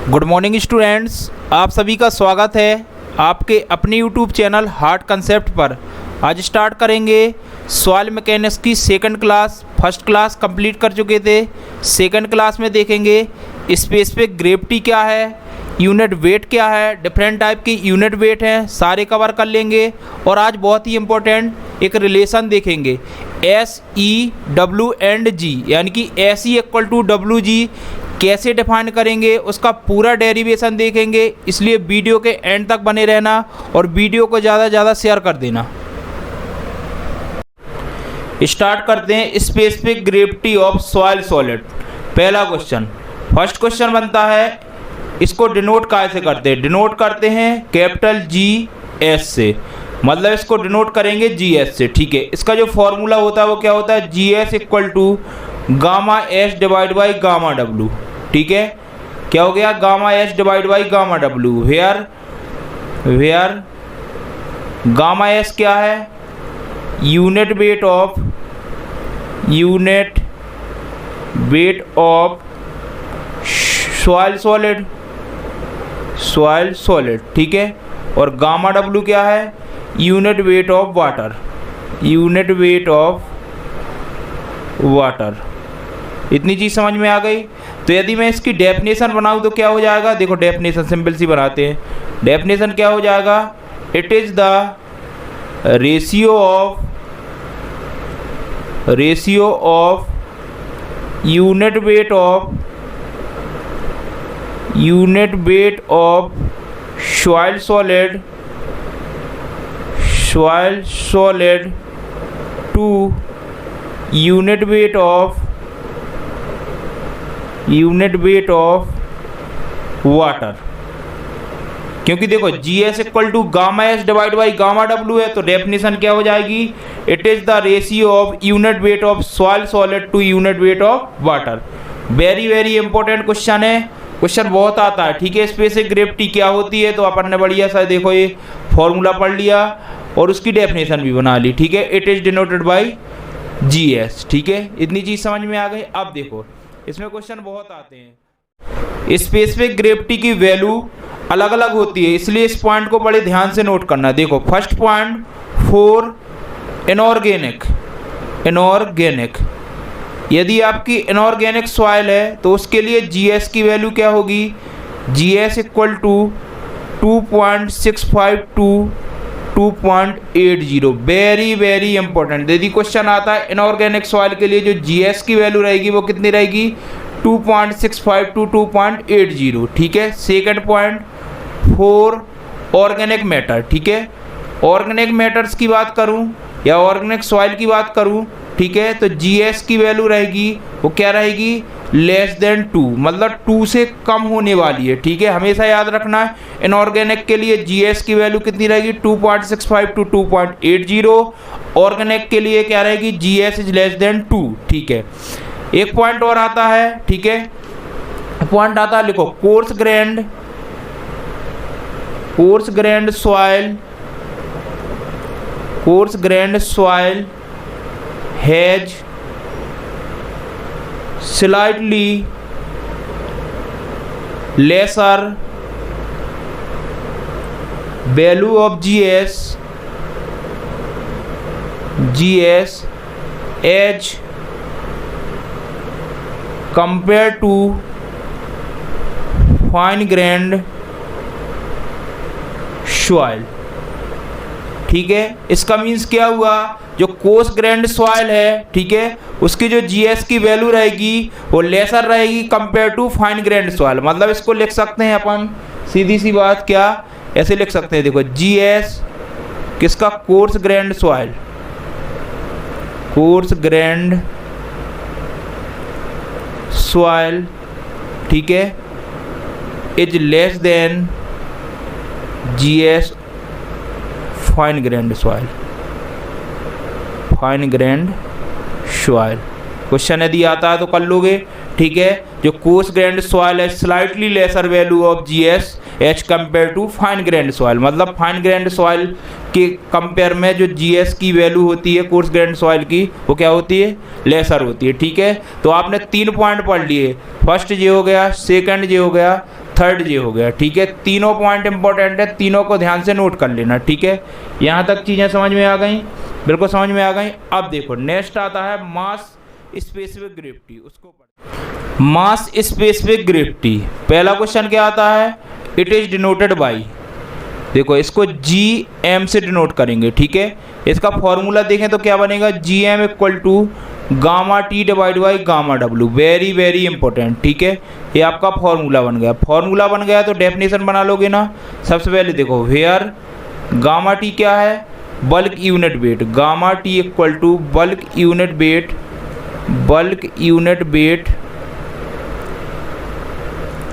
Good morning students, आप सभी का स्वागत है आपके अपने यूट्यूब चैनल हार्ट कंसेप्ट पर। आज स्टार्ट करेंगे सॉइल मैकेनिक्स की second class. First class complete कर चुके थे। सेकंड क्लास में देखेंगे स्पेसिफिक ग्रेविटी क्या है, यूनिट वेट क्या है, डिफरेंट टाइप की यूनिट वेट हैं, सारे कवर कर लेंगे। और आज बहुत ही इम्पोर्टेंट एक रिलेशन देखेंगे, SE/W यानी कि SE=WG कैसे डिफाइन करेंगे, उसका पूरा डेरिवेशन देखेंगे। इसलिए वीडियो के एंड तक बने रहना और वीडियो को ज़्यादा से ज़्यादा शेयर कर देना। स्टार्ट करते हैं specific gravity of soil solid. पहला क्वेश्चन, फर्स्ट क्वेश्चन बनता है, इसको डिनोट कैसे करते हैं? डिनोट करते हैं कैपिटल GS से, मतलब इसको डिनोट करेंगे GS से। ठीक है, इसका जो फॉर्मूला होता है वो क्या होता है? GS = Γ/S/Γ W। ठीक है, क्या हो गया? Γ/S/Γ W, वेयर Γs क्या है? Unit weight of soil solid. ठीक है, और Γw क्या है? Unit weight of water. इतनी चीज़ समझ में आ गई। तो यदि मैं इसकी डेफिनेशन बनाऊँ तो क्या हो जाएगा? देखो, डेफिनेशन सिंपल सी बनाते हैं। डेफिनेशन क्या हो जाएगा? It is the ratio of unit weight of soil solid to unit weight of water. क्योंकि देखो GS = Γs/Γw है, तो डेफिनेशन क्या हो जाएगी? It is the ratio of unit weight of soil solid to unit weight of water. Very important question है, question बहुत आता है। ठीक है, स्पेसिफिक ग्रेविटी क्या होती है तो अपन ने बढ़िया सा देखो ये फॉर्मूला पढ़ लिया और उसकी डेफिनेशन भी बना ली। ठीक है, it is denoted by GS। ठीक है, इतनी चीज़ समझ में आ गई। अब देखो, इसमें क्वेश्चन बहुत आते हैं। स्पेसिफिक ग्रेविटी की वैल्यू अलग अलग होती है, इसलिए इस पॉइंट को बड़े ध्यान से नोट करना। देखो, फर्स्ट पॉइंट फॉर इनऑर्गेनिक। यदि आपकी इनऑर्गेनिक सॉइल है तो उसके लिए GS की वैल्यू क्या होगी? GS = 2.65 to 2.80। Very important. यदि क्वेश्चन आता है इनऑर्गेनिक सॉइल के लिए जो GS की वैल्यू रहेगी वो कितनी रहेगी? 2.65 to 2.80। ठीक है, second point for organic matter. ठीक है, ऑर्गेनिक मैटर्स की बात करूं या ऑर्गेनिक सॉइल की बात करूं, ठीक है, तो GS की वैल्यू रहेगी वो क्या रहेगी? <2, मतलब 2 से कम होने वाली है। ठीक है, हमेशा याद रखना है इनऑर्गेनिक के लिए GS की वैल्यू कितनी रहेगी? 2.65 to 2.80। ऑर्गेनिक के लिए क्या रहेगी? GS > 2। ठीक है, एक पॉइंट और आता है। ठीक है, पॉइंट आता है, लिखो, course grained soil has slightly lesser value of GS as compared to fine grained soil। ठीक है, इसका मीन्स क्या हुआ? जो कोर्स ग्रेन्ड सॉइल है, ठीक है, उसकी जो GS की वैल्यू रहेगी वो लेसर रहेगी compare to fine grained soil. मतलब इसको लिख सकते हैं अपन, सीधी सी बात, क्या ऐसे लिख सकते हैं? देखो, GS किसका? कोर्स ग्रेन्ड सॉइल, ठीक है, is less than GS fine grained soil. Question यदि आता है तो कर लोगे। ठीक है, जो कोर्स ग्रेन्ड सॉइल है slightly lesser value of GS as compare to fine grained soil, मतलब फाइन ग्रेन्ड सॉइल के कंपेयर में जो GS की वैल्यू होती है कोर्स ग्रेन्ड सॉइल की वो क्या होती है? लेसर होती है। ठीक है, तो आपने 3 पॉइंट पढ़ लिए, फर्स्ट ये हो गया, सेकंड ये हो गया, थर्ड जे हो गया, ठीक है। तीनों पॉइंट इंपॉर्टेंट है, तीनों को ध्यान से नोट कर लेना, ठीक है। यहाँ तक चीज़ें समझ में आ गई, बिल्कुल समझ में आ गई। अब देखो नेक्स्ट आता है मास स्पेसिफिक ग्रेविटी, उसको मास स्पेसिफिक ग्रेविटी। पहला क्वेश्चन क्या आता है, इट इज डिनोटेड बाई, देखो इसको जी एम से डिनोट करेंगे, ठीक है। इसका फॉर्मूला देखें तो क्या बनेगा, G M equal to gamma T divide by gamma W, very very important, ठीक है। ये आपका फॉर्मूला बन गया, फॉर्मूला बन गया तो डेफिनेशन बना लोगे ना। सबसे पहले देखो वेयर गामा टी क्या है, bulk unit weight, gamma T equal to bulk unit weight, bulk unit weight,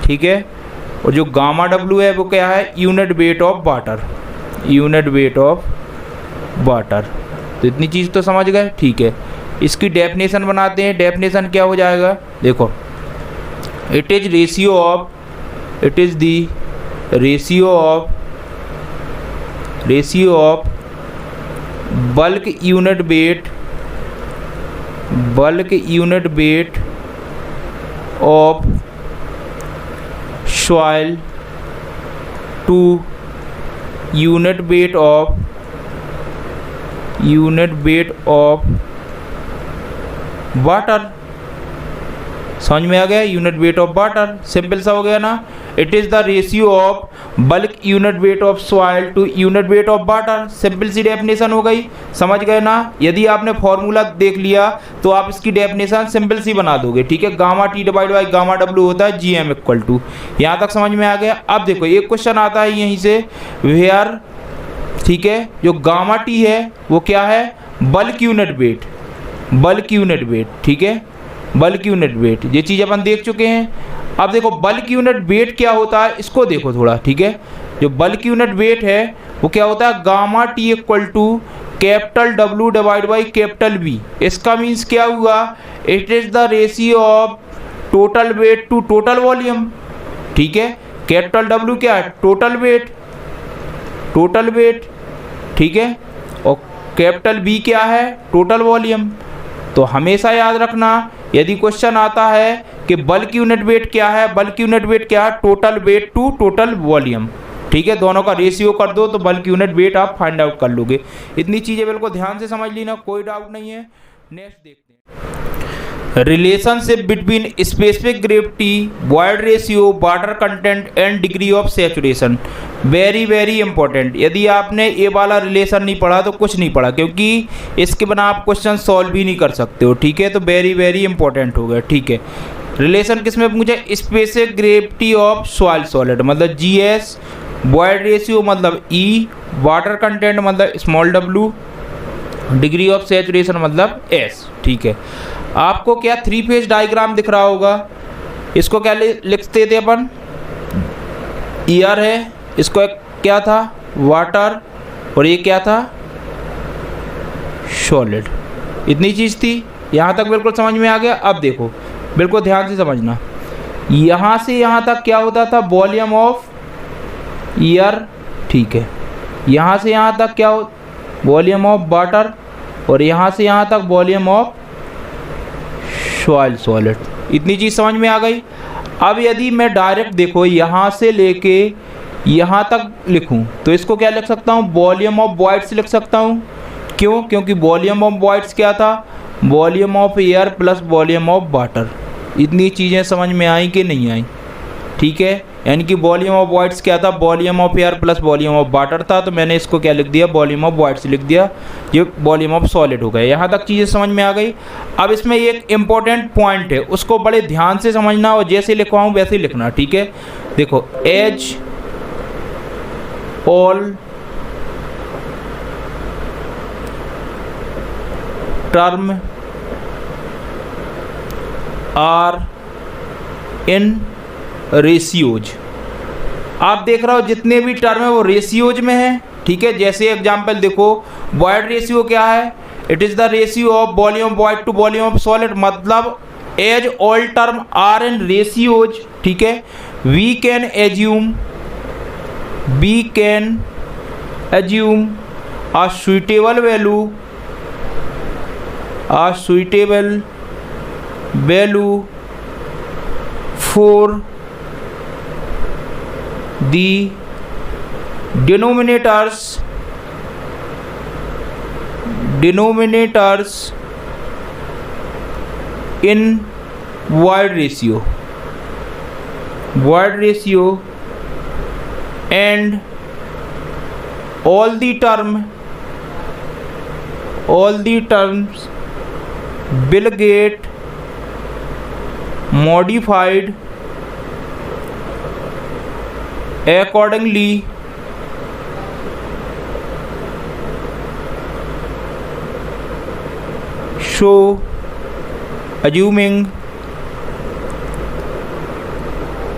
ठीक है। और जो गामा डब्ल्यू है वो क्या है, unit weight of water, unit weight of water. तो इतनी चीज़ तो समझ गए, ठीक है। इसकी डेफिनेशन बनाते हैं, डेफिनेशन क्या हो जाएगा, देखो it is ratio of, it is the ratio of bulk unit weight, bulk unit weight of soil to unit weight of water. समझ में आ गया, unit weight of water, simple सा हो गया ना। It is the ratio of bulk unit weight of soil to unit weight of water, simple सी definition हो गई, समझ गए ना। यदि आपने फॉर्मूला देख लिया तो आप इसकी डेफिनेशन सिंपल सी बना दोगे, ठीक है। Gamma T divide by gamma W होता है जी एम इक्वल टू, यहाँ तक समझ में आ गया। अब देखो एक क्वेश्चन आता है यहीं से, वेयर, ठीक है, जो गामा टी है वो क्या है, bulk unit weight, bulk unit weight, ठीक है, बल्क यूनिट वेट, ये चीज़ अपन देख चुके हैं। अब देखो बल्क यूनिट वेट क्या होता है, इसको देखो थोड़ा, ठीक है। जो बल्क यूनिट वेट है वो क्या होता है, gamma T equal to capital W divide by capital B. इसका मीन्स क्या हुआ, it is the ratio of total weight to total volume, ठीक है। कैपिटल डब्ल्यू क्या है, टोटल वेट, टोटल वेट, ठीक है। और कैपिटल बी क्या है, टोटल वॉल्यूम। तो हमेशा याद रखना, यदि क्वेश्चन आता है कि बल्क यूनिट वेट क्या है, बल्क यूनिट वेट क्या है, total weight to total volume, ठीक है। दोनों का रेशियो कर दो तो बल्क यूनिट वेट आप फाइंड आउट कर लोगे। इतनी चीज़ें बिल्कुल ध्यान से समझ लेना, कोई डाउट नहीं है। नेक्स्ट देखते हैं, relationship between specific gravity, void ratio, water content and degree of saturation, very very important. यदि आपने ये वाला रिलेशन नहीं पढ़ा तो कुछ नहीं पढ़ा, क्योंकि इसके बिना आप क्वेश्चन सॉल्व भी नहीं कर सकते हो, ठीक है। तो वेरी वेरी इंपॉर्टेंट हो गया, ठीक है। रिलेशन किस में पूछे, specific gravity of soil solid मतलब जी एस, वॉइड रेशियो मतलब ई, वाटर कंटेंट मतलब small W, degree of saturation मतलब एस, ठीक है। आपको क्या थ्री फेज डायग्राम दिख रहा होगा, इसको क्या लिखते थे अपन, ईयर है, इसको क्या था, वाटर, और ये क्या था, सॉलिड। इतनी चीज़ थी, यहाँ तक बिल्कुल समझ में आ गया। अब देखो बिल्कुल ध्यान से समझना, यहाँ से यहाँ तक क्या होता था, वॉल्यूम ऑफ ईयर, ठीक है। यहाँ से यहाँ तक क्या हो, वॉल्यूम ऑफ वाटर, और यहाँ से यहाँ तक वॉल्यूम ऑफ सॉइल सॉलिड। इतनी चीज़ समझ में आ गई। अब यदि मैं डायरेक्ट देखो यहाँ से लेके यहाँ तक लिखूँ तो इसको क्या लिख सकता हूँ, वॉल्यूम ऑफ वॉइड्स लिख सकता हूँ। क्यों, क्योंकि वॉल्यूम ऑफ वॉइड्स क्या था, volume of air plus volume of water. इतनी चीज़ें समझ में आई कि नहीं आई, ठीक है। यानी कि वॉल्यूम ऑफ वॉइड्स क्या था, volume of air plus volume of water था, तो मैंने इसको क्या लिख दिया, वॉल्यूम ऑफ वॉइड्स लिख दिया, ये वॉल्यूम ऑफ सॉलिड हो गए। यहाँ तक चीज़ें समझ में आ गई। अब इसमें एक इम्पॉर्टेंट पॉइंट है, उसको बड़े ध्यान से समझना और जैसे लिखवाऊँ वैसे ही लिखना, ठीक है। देखो, as all term are in ratios. आप देख रहे हो जितने भी टर्म है वो रेशियोज में है, ठीक है। जैसे एग्जांपल देखो, वॉइड रेशियो क्या है, it is the ratio of volume void to volume of solid, मतलब as all term are in ratios, ठीक है। We can assume a suitable value for the denominators in void ratio and all the terms will get modified accordingly so assuming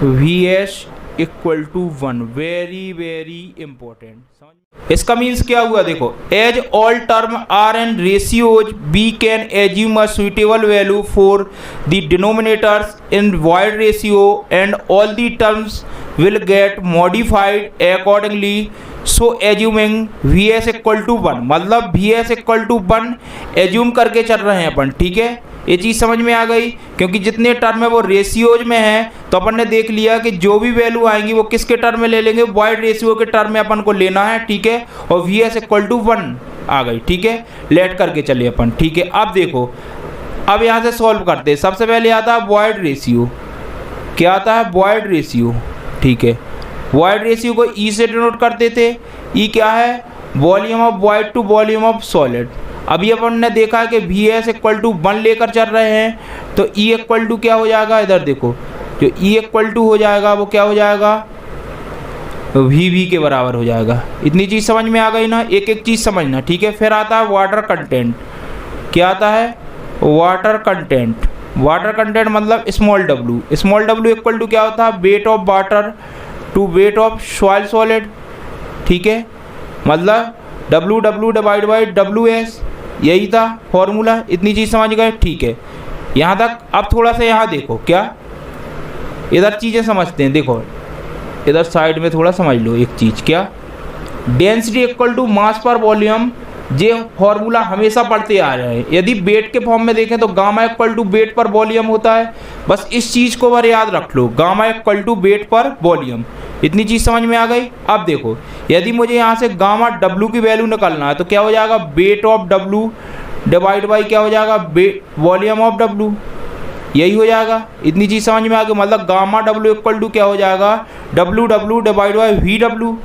Vs equal to 1 very important. इसका means क्या हुआ देखो, as all term are in ratios we can assume a suitable value for the denominators in void ratio and all the terms will get modified accordingly so assuming V S equal to 1, मतलब V S equal to 1 assume करके चल रहे हैं अपन। ठीक है, ये चीज़ समझ में आ गई, क्योंकि जितने टर्म है वो रेशियोज में है, तो अपन ने देख लिया कि जो भी वैल्यू आएंगी वो किसके टर्म में ले लेंगे, वाइड रेशियो के टर्म में अपन को लेना है। ठीक है, और वी एस इक्वल टू 1 आ गई। ठीक है, लेट करके चलिए अपन। ठीक है, अब देखो, अब यहाँ से सॉल्व करते हैं। सबसे पहले आता है वाइड रेशियो। क्या आता है? Void ratio. ठीक है, वाइड रेशियो को ई से डिनोट करते थे। ई क्या है? Volume of void to volume of solid. अभी अपन ने देखा है कि वी एस इक्वल टू 1 लेकर चल रहे हैं, तो ई इक्वल टू क्या हो जाएगा, इधर देखो, जो ई इक्वल टू हो जाएगा वो क्या हो जाएगा, वी वी के बराबर हो जाएगा। इतनी चीज़ समझ में आ गई ना, एक एक चीज़ समझना। ठीक है, फिर आता है वाटर कंटेंट। क्या आता है? Water content. वाटर कंटेंट मतलब small W. Small W equal to क्या होता है? Weight of water to weight of soil solid. ठीक है, मतलब W W divide by W S, यही था फॉर्मूला। इतनी चीज़ समझ गए? ठीक है, यहाँ तक। अब थोड़ा सा यहाँ देखो, क्या इधर चीज़ें समझते हैं। देखो इधर साइड में थोड़ा समझ लो एक चीज़। क्या? डेंसिटी इक्वल टू मास पर वॉल्यूम। ये फॉर्मूला हमेशा पढ़ते आ रहे हैं। यदि वेट के फॉर्म में देखें तो gamma equal to weight per volume होता है। बस इस चीज़ को बार याद रख लो, gamma equal to weight per volume. इतनी चीज़ समझ में आ गई। अब देखो, यदि मुझे यहाँ से गामा डब्लू की वैल्यू निकालना है तो क्या हो जाएगा? Weight of W divide by क्या हो जाएगा? वॉल्यूम ऑफ डब्लू, यही हो जाएगा। इतनी चीज़ समझ में आ गई, मतलब गामा डब्लू इक्वल टू क्या हो जाएगा? W W divide by V W.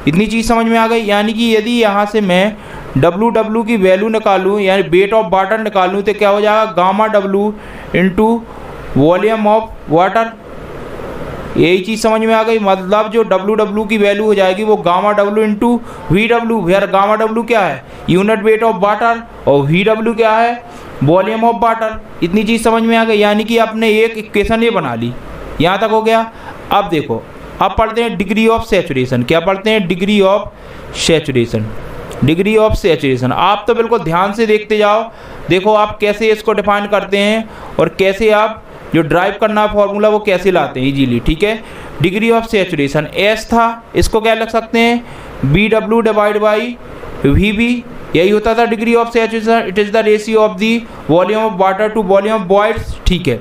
इतनी चीज़ समझ में आ गई। यानी कि यदि यहाँ से मैं डब्लू डब्लू की वैल्यू निकालूँ, यानी वेट ऑफ वाटर निकालूँ, तो क्या हो जाएगा? Gamma W into volume of water. यही चीज़ समझ में आ गई, मतलब जो डब्लू डब्लू की वैल्यू हो जाएगी वो gamma W into V W. यार गामा डब्लू क्या है? यूनिट वेट ऑफ वाटर, और वी डब्लू क्या है? Volume of water. इतनी चीज़ समझ में आ गई, यानी कि आपने एक इक्वेशन ये बना ली। यहाँ तक हो गया। अब देखो, अब पढ़ते हैं डिग्री ऑफ सैचुरेशन। क्या पढ़ते हैं? Degree of saturation. Degree of saturation आप तो बिल्कुल ध्यान से देखते जाओ। देखो आप कैसे इसको डिफाइन करते हैं और कैसे आप जो ड्राइव करना फॉर्मूला वो कैसे लाते हैं इजीली। ठीक है, डिग्री ऑफ सैचुरेशन एस था, इसको क्या लिख सकते हैं? B W divide by V B, यही होता था degree of saturation. It is the ratio of the volume of water to volume of voids. ठीक है,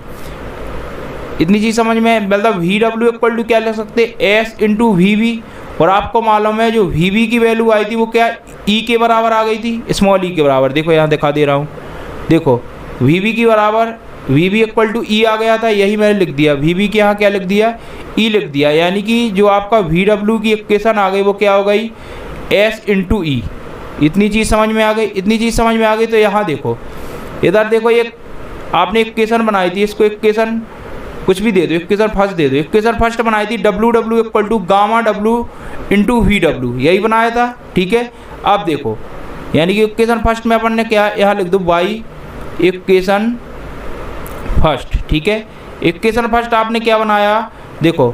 इतनी चीज़ समझ में, मतलब वी डब्ल्यू इक्वल टू क्या लिख सकते हैं? S into V V. और आपको मालूम है जो वी वी की वैल्यू आई थी वो क्या ई के बराबर आ गई थी, स्मॉल ई के बराबर। देखो यहाँ दिखा दे रहा हूँ, देखो वी वी की बराबर वी वी इक्वल टू ई आ गया था, यही मैंने लिख दिया। वी वी के यहाँ क्या लिख दिया? ई लिख दिया। यानी कि जो आपका वी डब्ल्यू की इक्वेशन आ गई वो क्या हो गई? एस इंटू ई। इतनी चीज़ समझ में आ गई। इतनी चीज़ समझ में आ गई तो यहाँ देखो, इधर देखो, एक आपने इक्वेशन बनाई थी, इसको इक्वेशन कुछ भी दे दो, इक्वेशन फर्स्ट दे दो। इक्वेशन फर्स्ट बनाई थी W W equal to gamma W into V W, यही बनाया था। ठीक है, अब देखो, यानी कि इक्वेशन फर्स्ट में अपन ने क्या यहाँ लिख दो? वाई इक्वेशन फर्स्ट। ठीक है, इक्वेशन फर्स्ट आपने क्या बनाया? देखो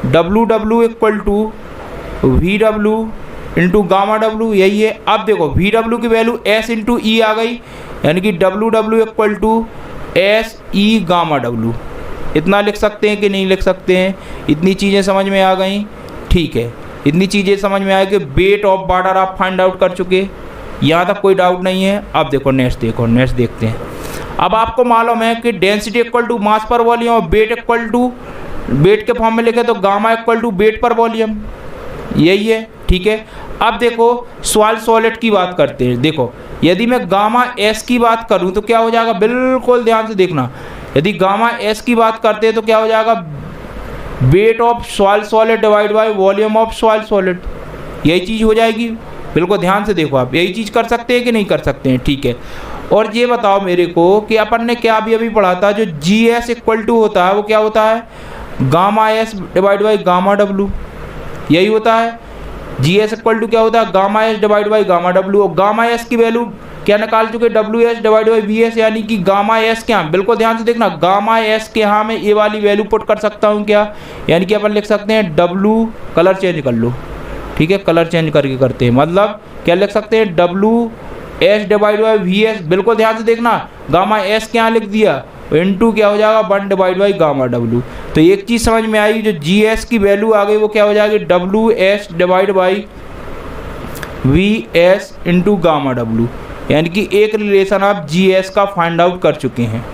W W equal to V W into gamma W, यही है। अब देखो वी डब्लू की वैल्यू एस इंटू ई आ गई, यानी कि W W equal to S E gamma W. इतना लिख सकते हैं कि नहीं लिख सकते हैं? इतनी चीज़ें समझ में आ गई। ठीक है, इतनी चीज़ें समझ में आए कि वेट ऑफ वाटर आप फाइंड आउट कर चुके, यहाँ तक कोई डाउट नहीं है। अब देखो नेक्स्ट, देखो नेक्स्ट देखते हैं। अब आपको मालूम है कि डेंसिटी इक्वल टू मास पर वॉल्यूम और वेट इक्वल टू वेट के फॉर्म में लिखे तो gamma equal to weight per volume, यही है, ठीक है। अब देखो सॉइल सॉलिड की बात करते हैं। देखो यदि मैं गामा एस की बात करूं तो क्या हो जाएगा, बिल्कुल ध्यान से देखना, यदि गामा एस की बात करते हैं तो क्या हो जाएगा, wait of soil solid divide by volume of soil solid, यही चीज़ हो जाएगी। बिल्कुल ध्यान से देखो, आप यही चीज़ कर सकते हैं कि नहीं कर सकते हैं, ठीक है। और ये बताओ मेरे को कि अपन ने क्या अभी पढ़ा था, जो जी एस इक्वल टू होता है वो क्या होता है, gamma S divide by gamma W, यही होता है। जी एस इक्वल टू क्या होता है, gamma S divide by gamma W. और गामा एस की वैल्यू क्या निकाल चुके, W S divide by V S, यानी कि गामा एस के यहाँ, बिल्कुल ध्यान से देखना, गामा एस के यहाँ मैं ये वाली वैल्यू पुट कर सकता हूँ क्या, यानी कि अपन लिख सकते हैं डब्लू, कलर चेंज कर लो, ठीक है, कलर चेंज करके करते हैं, मतलब क्या लिख सकते हैं, W S divide by V S, बिल्कुल ध्यान से देखना, गामा एस के यहाँ लिख दिया, इनटू क्या हो जाएगा 1 डिवाइड बाई गामा डब्लू। तो एक चीज़ समझ में आई, जो जी एस की वैल्यू आ गई वो क्या हो जाएगी, W S divide by V S into gamma W, यानी कि एक रिलेशन आप जी एस का फाइंड आउट कर चुके हैं,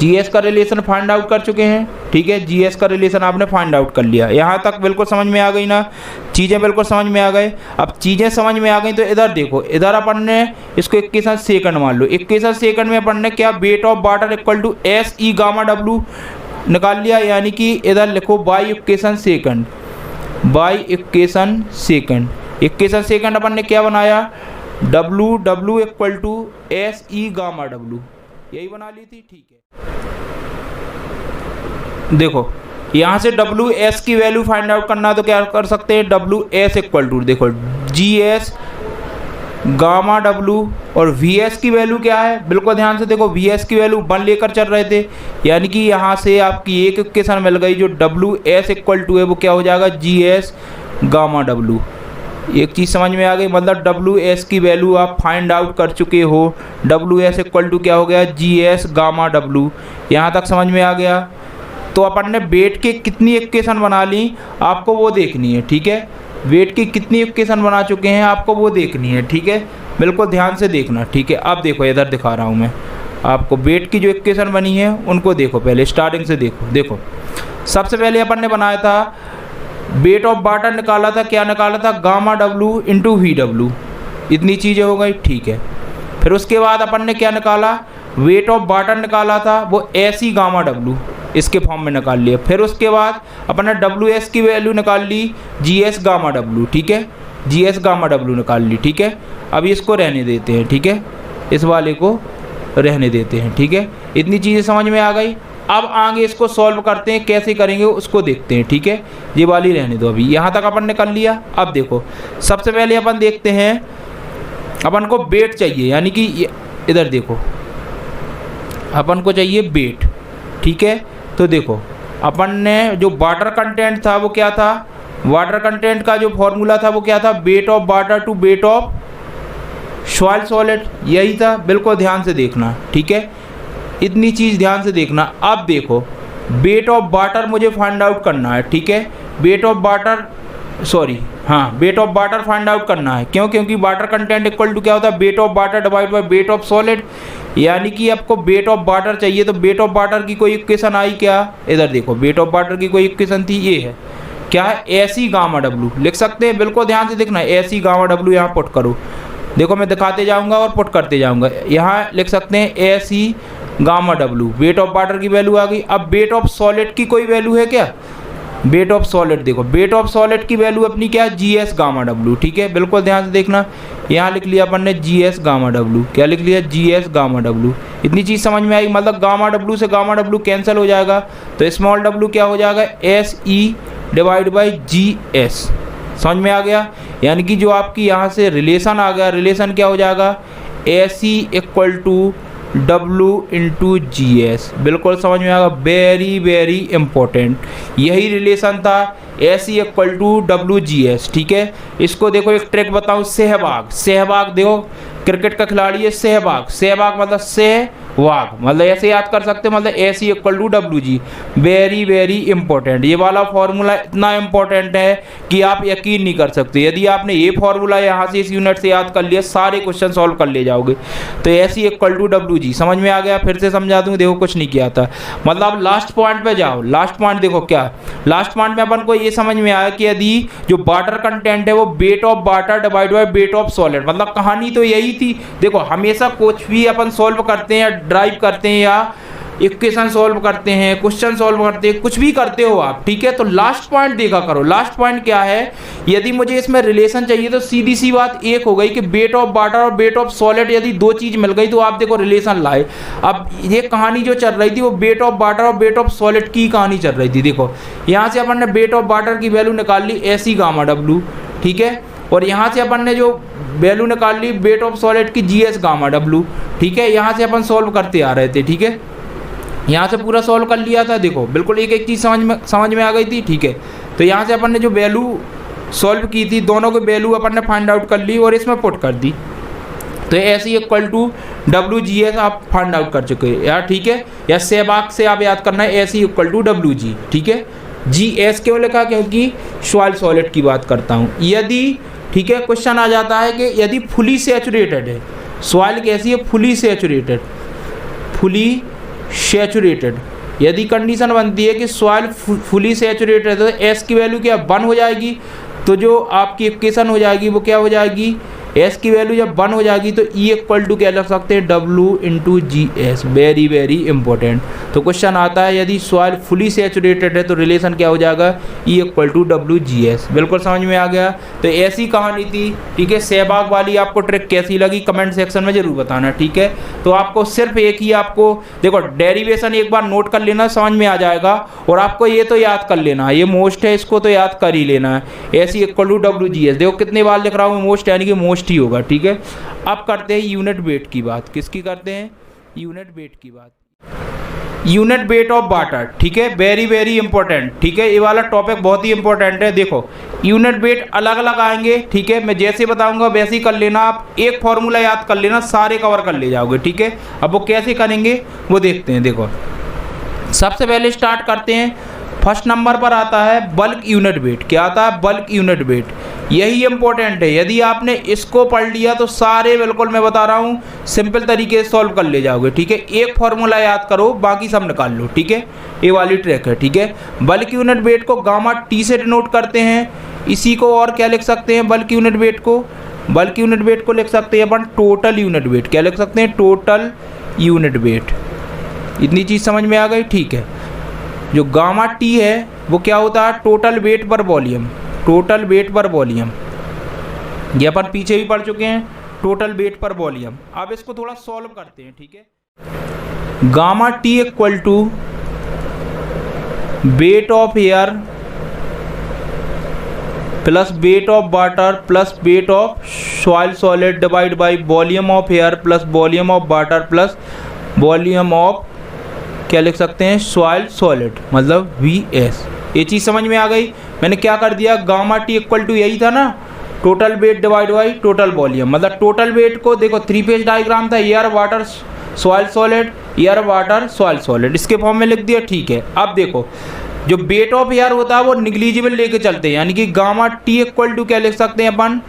जी एस का रिलेशन फाइंड आउट कर चुके हैं, ठीक है। जी एस का रिलेशन आपने फाइंड आउट कर लिया। यहाँ तक बिल्कुल समझ में आ गई ना, चीज़ें बिल्कुल समझ में आ गए। अब चीज़ें समझ में आ गई तो इधर देखो, इधर अपन ने इसको इक्वेशन सेकंड मान लो, इक्वेशन सेकंड में अपन ने क्या, weight of water equal to S E gamma W निकाल लिया, यानी कि इधर लिखो by equation second, by equation second, equation second अपन ने क्या बनाया, W W equal to S E gamma W, यही बना ली थी, ठीक है। देखो यहाँ से डब्लू एस की वैल्यू फाइंड आउट करना तो क्या कर सकते हैं, डब्लू एस इक्वल टू, देखो जी एस गामा डब्लू, और वी एस की वैल्यू क्या है, बिल्कुल ध्यान से देखो, वी एस की वैल्यू 1 लेकर चल रहे थे, यानी कि यहाँ से आपकी एक इक्वेशन मिल गई, जो डब्लू एस इक्वल टू है वो क्या हो जाएगा, जी एस गामा डब्लू। एक चीज़ समझ में आ गई, मतलब डब्लू एस की वैल्यू आप फाइंड आउट कर चुके हो, डब्लू एस इक्वल टू क्या हो गया, जी एस गामा डब्लू। यहाँ तक समझ में आ गया। तो अपन ने वेट के कितनी इक्वेशन बना ली, आपको वो देखनी है, ठीक है। वेट की कितनी इक्वेशन बना चुके हैं आपको वो देखनी है, ठीक है, बिल्कुल ध्यान से देखना, ठीक है। अब देखो इधर दिखा रहा हूँ मैं आपको, वेट की जो इक्वेशन बनी है उनको देखो, पहले स्टार्टिंग से देखो। देखो सबसे पहले अपन ने बनाया था, वेट ऑफ वाटर निकाला था, क्या निकाला था, gamma W into V W, इतनी चीज़ें हो गई, ठीक है। फिर उसके बाद अपन ने क्या निकाला, वेट ऑफ वाटर निकाला था, वो ऐसी गामा डब्लू इसके फॉर्म में निकाल लिया। फिर उसके बाद अपन ने डब्लू एस की वैल्यू निकाल ली, जी एस गामा डब्लू, ठीक है, जी एस गामा डब्लू निकाल ली, ठीक है। अब इसको रहने देते हैं, ठीक है, इस वाले को रहने देते हैं, ठीक है। इतनी चीज़ें समझ में आ गई। अब आगे इसको सॉल्व करते हैं, कैसे करेंगे उसको देखते हैं, ठीक है। ये वाली रहने दो, अभी यहाँ तक अपन ने कर लिया। अब देखो सबसे पहले अपन देखते हैं, अपन को वेट चाहिए, यानी कि इधर देखो अपन को चाहिए वेट, ठीक है। तो देखो अपन ने जो वाटर कंटेंट था वो क्या था, वाटर कंटेंट का जो फॉर्मूला था वो क्या था, weight of water to weight of soil solid, यही था, बिल्कुल ध्यान से देखना, ठीक है। इतनी चीज़ ध्यान से देखना। अब देखो वेट ऑफ वाटर मुझे फाइंड आउट करना है, ठीक है, वेट ऑफ वाटर, सॉरी हाँ, wait of water find out करना है। क्यों, क्योंकि वाटर कंटेंट इक्वल टू क्या होता है, weight of water divide by weight of solid, यानी कि आपको वेट ऑफ वाटर चाहिए। तो वेट ऑफ वाटर की कोई इक्वेशन आई क्या, इधर देखो वेट ऑफ वाटर की कोई इक्वेशन थी, ये है क्या है, ऐसी गामा डब्लू लिख सकते हैं, बिल्कुल ध्यान से देखना, ऐसी गामा डब्लू यहाँ पुट करो। देखो मैं दिखाते जाऊँगा और पुट करते जाऊँगा, यहाँ लिख सकते हैं ऐसी gamma W, wait of water की वैल्यू आ गई। अब वेट ऑफ सॉलिड की कोई वैल्यू है क्या, वेट ऑफ सॉलिड, देखो वेट ऑफ सॉलिड की वैल्यू अपनी क्या है, जी एस गामा डब्लू, ठीक है, बिल्कुल ध्यान से देखना। यहाँ लिख लिया अपन ने जी एस गामा डब्लू, क्या लिख लिया, जी एस गामा डब्लू। इतनी चीज़ समझ में आई, मतलब गामा डब्लू से गामा डब्लू कैंसिल हो जाएगा, तो स्मॉल डब्लू क्या हो जाएगा, S E divide by G S, समझ में आ गया। यानी कि जो आपकी यहाँ से रिलेशन आ गया, रिलेशन क्या हो जाएगा, S E equal to W into G S, बिल्कुल समझ में आएगा, वेरी वेरी इंपॉर्टेंट, यही रिलेशन था, S E equal to W G S, ठीक है। इसको देखो एक ट्रिक बताऊँ, सहवाग, सहवाग देखो क्रिकेट का खिलाड़ी है, सहवाग, सहवाग मतलब सह वाघ, मतलब ऐसे याद कर सकते हैं, मतलब S equal to W G. Very very important, ये वाला फॉर्मूला इतना इंपॉर्टेंट है कि आप यकीन नहीं कर सकते। यदि आपने ये फॉर्मूला यहाँ से इस यूनिट से याद कर लिया, सारे क्वेश्चन सॉल्व कर ले जाओगे। तो S equal to W G समझ में आ गया। फिर से समझा दूँ, देखो कुछ नहीं किया था, मतलब लास्ट पॉइंट पे जाओ। लास्ट पॉइंट देखो क्या, लास्ट पॉइंट में अपन को ये समझ में आया कि यदि जो वाटर कंटेंट है वो wait of water divide by weight of solid, मतलब कहानी तो यही थी। देखो हमेशा कुछ भी अपन सॉल्व करते हैं या ड्राइव करते हैं या इक्वेशन सॉल्व करते हैं, क्वेश्चन सॉल्व करते हैं, कुछ भी करते हो आप, ठीक है। तो लास्ट पॉइंट देखा करो। लास्ट पॉइंट क्या है, यदि मुझे इसमें रिलेशन चाहिए तो सीधी सी बात एक हो गई कि वेट ऑफ वाटर और वेट ऑफ सॉलिड, यदि दो चीज मिल गई तो आप देखो रिलेशन लाए। अब ये कहानी जो चल रही थी वो वेट ऑफ वाटर और वेट ऑफ सॉलिड की कहानी चल रही थी। देखो यहाँ से अपन ने वेट ऑफ वाटर की वैल्यू निकाल ली ऐसी गामा डब्ल्यू, ठीक है, और यहाँ से अपन ने जो वैल्यू निकाल ली वेट ऑफ सॉलिड की जी एस गामा डब्ल्यू, ठीक है। यहाँ से अपन सॉल्व करते आ रहे थे, ठीक है, यहाँ से पूरा सॉल्व कर लिया था। देखो बिल्कुल एक एक चीज़ समझ में आ गई थी, ठीक है। तो यहाँ से अपन ने जो वैल्यू सॉल्व की थी, दोनों की वैल्यू अपन ने फाइंड आउट कर ली और इसमें पुट कर दी। तो ऐसे equal to W G S आप फाइंड आउट कर चुके हैं यार, ठीक है। या सहवाग से आप याद करना है ऐसे इक्वल टू डब्ल्यू जी, ठीक है। जी एस क्यों लिखा, क्योंकि सॉइल सॉलिड की बात करता हूँ। यदि, ठीक है, क्वेश्चन आ जाता है कि यदि फुली सैचुरेटेड है, सॉइल कैसी है, फुली सैचुरेटेड, फुली सैचुरेटेड, यदि कंडीशन बनती है कि सॉइल फुली सैचुरेटेड है तो एस की वैल्यू क्या 1 हो जाएगी। तो जो आपकी इक्वेशन हो जाएगी वो क्या हो जाएगी, एस की वैल्यू जब 1 हो जाएगी तो ई इक्वल टू क्या लग सकते हैं, W into G S. Very very important. तो क्वेश्चन आता है यदि सॉइल फुली सैचुरेटेड है तो रिलेशन क्या हो जाएगा, E equal to W G S. बिल्कुल समझ में आ गया। तो ऐसी कहानी थी, ठीक है। सहवाग वाली आपको ट्रिक कैसी लगी कमेंट सेक्शन में जरूर बताना, ठीक है। तो आपको सिर्फ एक ही, आपको देखो डेरिवेशन एक बार नोट कर लेना, समझ में आ जाएगा। और आपको ये तो याद कर लेना, ये मोस्ट है, इसको तो याद कर ही लेना है। ऐसी equal to W G S, देखो कितने बार लिख रहा हूँ मोस्ट, यानी कि मोस्ट ही होगा, ठीक है। अब करते हैं यूनिट वेट की बात। किसकी करते हैं, यूनिट वेट की बात। यूनिट वेट ऑफ वाटर, ठीक है, वेरी वेरी इंपॉर्टेंट, ठीक है। ये वाला टॉपिक बहुत ही इंपॉर्टेंट है। देखो यूनिट वेट अलग अलग आएंगे, ठीक है, मैं जैसे बताऊंगा वैसे ही कर लेना। आप एक फॉर्मूला याद कर लेना, सारे कवर कर ले जाओगे, ठीक है। अब वो कैसे करेंगे वो देखते हैं। देखो सबसे पहले स्टार्ट करते हैं, फर्स्ट नंबर पर आता है बल्क यूनिट वेट। क्या आता है, बल्क यूनिट वेट। यही इंपॉर्टेंट है। यदि आपने इसको पढ़ लिया तो सारे बिल्कुल मैं बता रहा हूँ सिंपल तरीके से सॉल्व कर ले जाओगे, ठीक है। एक फॉर्मूला याद करो, बाकी सब निकाल लो, ठीक है। ये वाली ट्रिक है, ठीक है। बल्क यूनिट वेट को गामा टी से डिनोट करते हैं। इसी को और क्या लिख सकते हैं, बल्क यूनिट वेट को, बल्क यूनिट वेट को लिख सकते हैं अपन टोटल यूनिट वेट। क्या लिख सकते हैं, टोटल यूनिट वेट। इतनी चीज़ समझ में आ गई, ठीक है। जो गामा टी है वो क्या होता है, total wait per volume, total weight per volume. ये अपन पीछे भी पढ़ चुके हैं, टोटल वेट पर वॉल्यूम। अब इसको थोड़ा सॉल्व करते हैं, ठीक है। Gamma T equal to weight of air plus weight of water plus weight of soil solid divide by volume of air plus volume of water plus volume of क्या लिख सकते हैं, सॉइल सॉलिड, मतलब V S. ये चीज़ समझ में आ गई। मैंने क्या कर दिया, गामा टी इक्वल टू यही था ना, total weight divide by total volume. मतलब टोटल वेट को देखो 3 फेज डायग्राम था, air water soil solid, air water soil solid, इसके फॉर्म में लिख दिया, ठीक है। अब देखो जो वेट ऑफ एयर होता है वो निग्लिजिबल लेके चलते हैं, यानी कि गामा टी इक्वल टू क्या लिख सकते हैं अपन,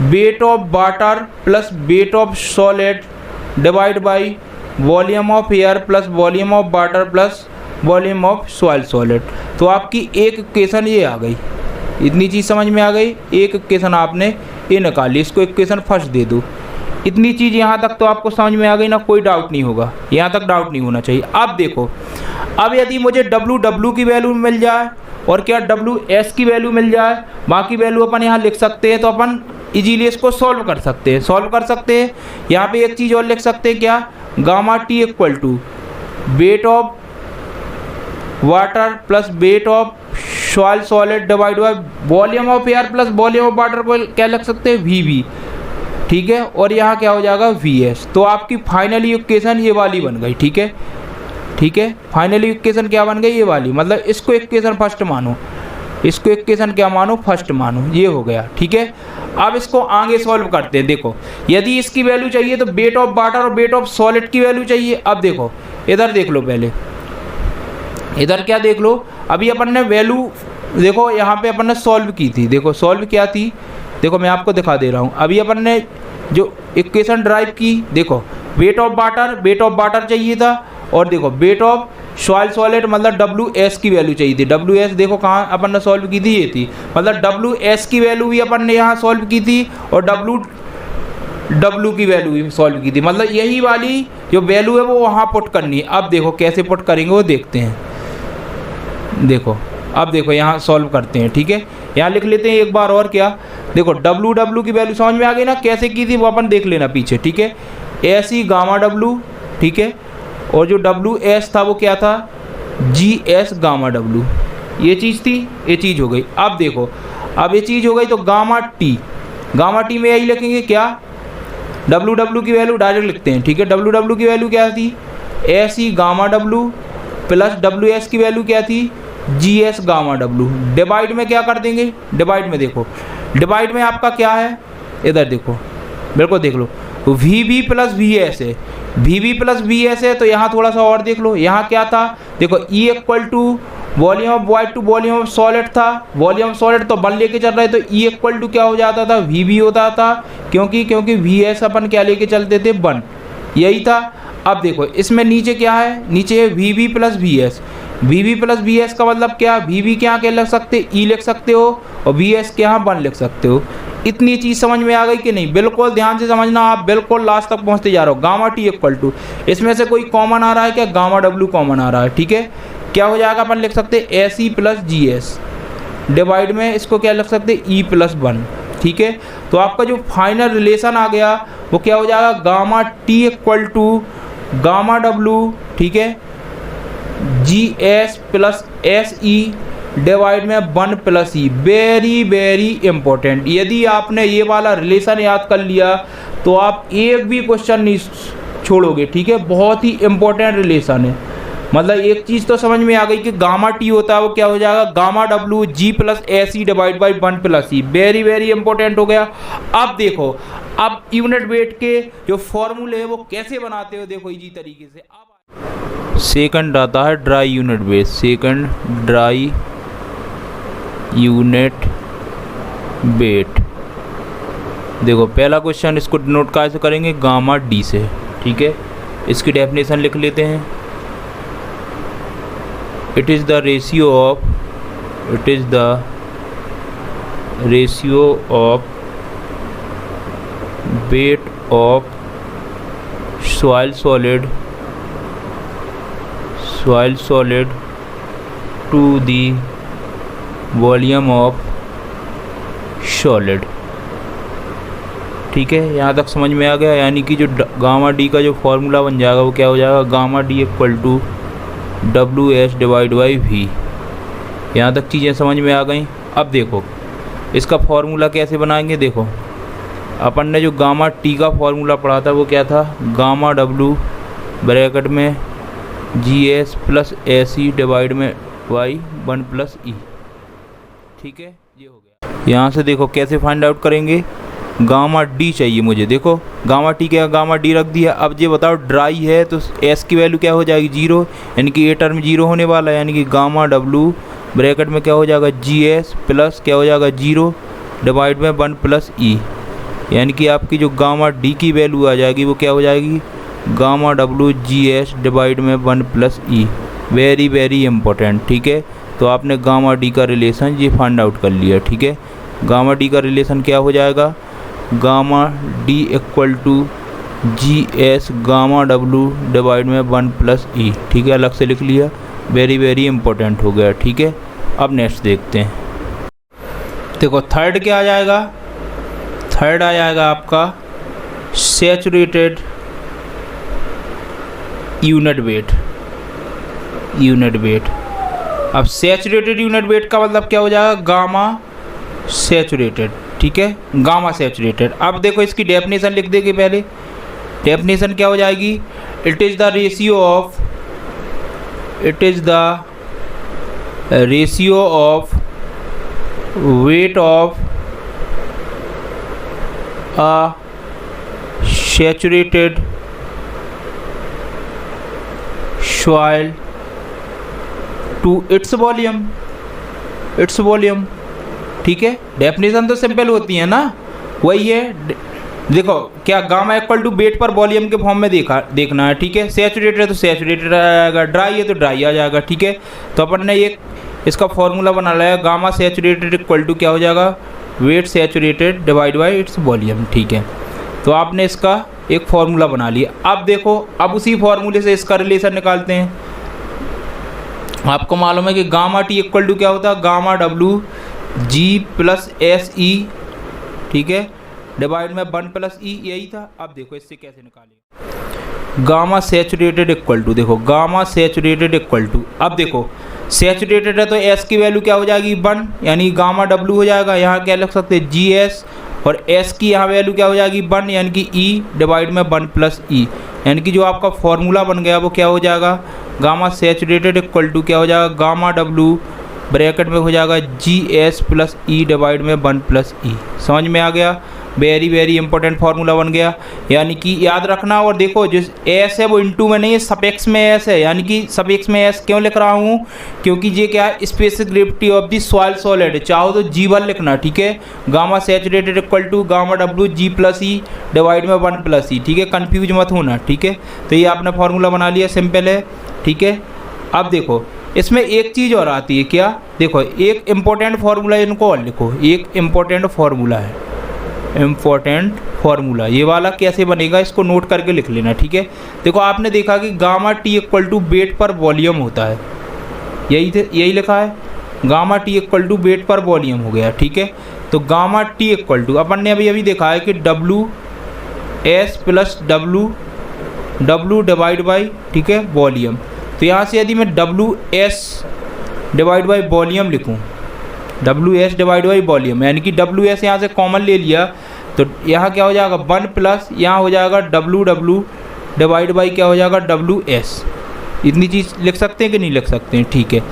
weight of water plus weight of solid divide by volume of air plus volume of water plus volume of soil solid. तो आपकी एक इक्वेशन ये आ गई। इतनी चीज़ समझ में आ गई। एक इक्वेशन आपने ये निकाली, इसको इक्वेशन फर्स्ट दे दो। इतनी चीज़ यहाँ तक तो आपको समझ में आ गई ना, कोई डाउट नहीं होगा, यहाँ तक डाउट नहीं होना चाहिए। अब देखो, अब यदि मुझे डब्ल्यू की वैल्यू मिल जाए और क्या डब्ल्यू एस की वैल्यू मिल जाए, बाकी वैल्यू अपन यहाँ लिख सकते हैं, तो अपन इजीली इसको सॉल्व कर सकते हैं, सॉल्व कर सकते हैं। यहाँ पे एक चीज़ और लिख सकते हैं, क्या, gamma T equal to weight of water plus weight of soil solid divide by volume of air plus volume of water को क्या लिख सकते हैं, वी वी, ठीक है। और यहाँ क्या हो जाएगा, वी एस। तो आपकी फाइनली इक्वेशन ये वाली बन गई, ठीक है, ठीक है। फाइनली इक्वेशन क्या बन गई, ये वाली, मतलब इसको इक्वेशन फर्स्ट मानो, इसको इक्वेशन क्या मानो, फर्स्ट मानो, ये हो गया। ठीक है, अब इसको आगे सॉल्व करते हैं। देखो यदि इसकी वैल्यू चाहिए तो वेट ऑफ वाटर और वेट ऑफ सॉलिड की वैल्यू चाहिए। अब देखो इधर देख लो, पहले इधर क्या देख लो, अभी अपन ने वैल्यू देखो यहाँ पे अपन ने सॉल्व की थी। देखो सॉल्व क्या थी, देखो मैं आपको दिखा दे रहा हूँ। अभी अपन ने जो इक्वेशन ड्राइव की, देखो वेट ऑफ वाटर चाहिए था, और देखो वेट ऑफ सॉइल सॉलिड मतलब WS की वैल्यू चाहिए थी। WS देखो कहाँ अपन ने सॉल्व की थी, ये थी, मतलब WS की वैल्यू भी अपन ने यहाँ सॉल्व की थी और W की वैल्यू भी सॉल्व की थी, मतलब यही वाली जो वैल्यू है वो वहाँ पुट करनी है। अब देखो कैसे पुट करेंगे वो देखते हैं। देखो अब देखो यहाँ सॉल्व करते हैं। ठीक है, यहाँ लिख लेते हैं एक बार और। क्या देखो W की वैल्यू समझ में आ गई ना, कैसे की थी वो अपन देख लेना पीछे। ठीक है, ऐसी गामा W, ठीक है, और जो WS था वो क्या था, GS गामा W, ये चीज़ थी, ये चीज़ हो गई। अब देखो अब ये चीज़ हो गई तो गामा T में यही लिखेंगे क्या, W की वैल्यू डायरेक्ट लिखते हैं। ठीक है, W की वैल्यू क्या थी, ऐसी गामा W प्लस WS की वैल्यू क्या थी, GS गामा W। डिवाइड में क्या कर देंगे, डिवाइड में देखो, डिवाइड में आपका क्या है, इधर देखो बिल्कुल देख लो, VB प्लस VS है, VB प्लस VS है। तो यहाँ थोड़ा सा और देख लो, यहाँ क्या था, देखो E equal to volume of void to volume of solid था। वॉल्यूम ऑफ सॉलिड तो 1 लेके चल रहे, तो E इक्वल टू क्या हो जाता था, VB होता था, क्योंकि VS अपन क्या लेके चलते थे, 1, यही था। अब देखो इसमें नीचे क्या है, नीचे है VB प्लस VS का मतलब क्या, VB के यहाँ क्या लिख सकते, E लिख सकते हो, और VS के यहाँ 1 लिख सकते हो। इतनी चीज़ समझ में आ गई कि नहीं, बिल्कुल ध्यान से समझना, आप बिल्कुल लास्ट तक पहुँचते जा रहे हो। गामा T इक्वल टू, इसमें से कोई कॉमन आ रहा है क्या, गामा W कॉमन आ रहा है। ठीक है, क्या हो जाएगा, अपन लिख सकते SE प्लस GS, डिवाइड में इसको क्या लिख सकते, E प्लस 1। ठीक है, तो आपका जो फाइनल रिलेशन आ गया वो क्या हो जाएगा, gamma T equal to gamma W, ठीक है, GS प्लस SE डिवाइड में 1 प्लस E। वेरी इंपॉर्टेंट, यदि आपने ये वाला रिलेशन याद कर लिया तो आप एक भी क्वेश्चन नहीं छोड़ोगे। ठीक है, बहुत ही इंपॉर्टेंट रिलेशन है। मतलब एक चीज़ तो समझ में आ गई कि गामा T होता है वो क्या हो जाएगा, gamma W G plus SE divide by 1 plus E। Very important हो गया। अब देखो अब यूनिट वेट के जो फॉर्मूले है वो कैसे बनाते हो, देखो इजी तरीके से। अब सेकंड आता है dry unit wait, second dry unit wait. देखो पहला क्वेश्चन, इसको नोट कैसे करेंगे, गामा D से। ठीक है, इसकी डेफिनेशन लिख लेते हैं। It is the ratio of weight of soil solid to the volume of solid. ठीक है, यहाँ तक समझ में आ गया। यानी कि जो गामा D का जो फॉर्मूला बन जाएगा वो क्या हो जाएगा, gamma D equal to WS divide by V। यहाँ तक चीज़ें समझ में आ गई। अब देखो इसका फॉर्मूला कैसे बनाएंगे। देखो अपन ने जो गामा T का फॉर्मूला पढ़ा था वो क्या था, गामा W ब्रैकेट में GS प्लस SE डिवाइड में बाई 1 प्लस E। ठीक है, ये हो गया। यहाँ से देखो कैसे फाइंड आउट करेंगे, गामा D चाहिए मुझे। देखो गामा T क्या, गामा D रख दिया। अब ये बताओ ड्राई है तो S की वैल्यू क्या हो जाएगी, 0, यानी कि ये टर्म 0 होने वाला है। यानी कि गामा W ब्रैकेट में क्या हो जाएगा, GS प्लस क्या हो जाएगा 0 डिवाइड में 1 प्लस E। यानी कि आपकी जो गामा D की वैल्यू आ जाएगी वो क्या हो जाएगी, गामा W GS डिवाइड में 1 प्लस E। Very important. ठीक है, तो आपने गामा D का रिलेशन ये फाइंड आउट कर लिया। ठीक है, गामा D का रिलेशन क्या हो जाएगा, gamma D equal to GS gamma W divide में 1 प्लस E। ठीक है, अलग से लिख लिया, वेरी इंपॉर्टेंट हो गया। ठीक है, अब नेक्स्ट देखते हैं। देखो थर्ड क्या आ जाएगा, थर्ड आ जाएगा आपका सैचुरेटेड यूनिट वेट। अब सैचुरेटेड यूनिट वेट का मतलब क्या हो जाएगा, गामा सैचुरेटेड। ठीक है, गामा सैचुरेटेड। अब देखो इसकी डेफिनेशन लिख देंगे पहले। डेफिनेशन क्या हो जाएगी, it is the ratio of weight of a saturated soil to its volume, ठीक है। डेफिनेशन तो सिंपल होती है ना, वही है। देखो क्या gamma equal to weight per volume के फॉर्म में देखना है, ठीक है। सैचुरेटेड है तो सैचुरेटेड आ जाएगा, ड्राई है तो ड्राई आ जाएगा, ठीक है। तो अपन ने एक इसका फॉर्मूला बना लिया, गामा सैचुरेटेड इक्वल टू क्या हो जाएगा, weight saturated divide by its volume, ठीक है। तो आपने इसका एक फार्मूला बना लिया। अब देखो, अब उसी फार्मूले से इसका रिलेशन निकालते हैं। आपको मालूम है कि गामा टी इक्वल टू क्या होता है, gamma W G plus S E, ठीक है, डिवाइड में 1 प्लस ई, यही था। अब देखो इससे कैसे निकालें, गामा सैचुरेटेड इक्वल टू, देखो गामा सैचुरेटेड इक्वल टू, अब देखो सैचुरेटेड है तो एस की वैल्यू क्या हो जाएगी 1, यानी गामा डब्लू हो जाएगा। यहाँ क्या लिख सकते हैं जी एस, और एस की यहाँ वैल्यू क्या हो जाएगी 1, यानी कि ई डिवाइड में 1 प्लस ई, यानी कि जो आपका फॉर्मूला बन गया वो क्या हो जाएगा, गामा सैचुरेटेड इक्वल टू क्या हो जाएगा, गामा डब्लू ब्रैकेट में हो जाएगा जी एस प्लस ई डिवाइड में 1 प्लस ई। समझ में आ गया, वेरी वेरी इंपॉर्टेंट फार्मूला बन गया। यानी कि याद रखना, और देखो जो एस है वो इनटू में नहीं है, सपेक्स में एस है, यानी कि सपेक्स में एस क्यों लिख रहा हूँ, क्योंकि ये क्या है, specific gravity of the soil solid, चाहो तो जी1 लिखना, ठीक है। Gamma saturated equal to gamma W G plus E divide में 1 प्लस ई, ठीक है, कन्फ्यूज मत होना, ठीक है। तो ये आपने फार्मूला बना लिया, सिंपल है, ठीक है। अब देखो इसमें एक चीज़ और आती है, क्या, देखो एक इम्पोर्टेंट फार्मूला, इनको और लिखो, एक इम्पोर्टेंट फार्मूला है, इम्पोर्टेंट फार्मूला। ये वाला कैसे बनेगा इसको नोट करके लिख लेना, ठीक है। देखो आपने देखा कि gamma T equal to weight per volume होता है, यही लिखा है, gamma T equal to weight per volume हो गया, ठीक है। तो गामा टी इक्वल टू अपन ने अभी देखा है कि W S plus W divide by, ठीक है, वॉल्यूम। तो यहाँ से यदि मैं W S divide by volume लिखूँ, W S divide by volume, यानी कि डब्लू एस यहाँ से कॉमन ले लिया तो यहाँ क्या हो जाएगा 1 प्लस, यहाँ हो जाएगा डब्लू डिवाइड बाई क्या हो जाएगा डब्लू एस। इतनी चीज़ लिख सकते हैं कि नहीं लिख सकते हैं, ठीक है।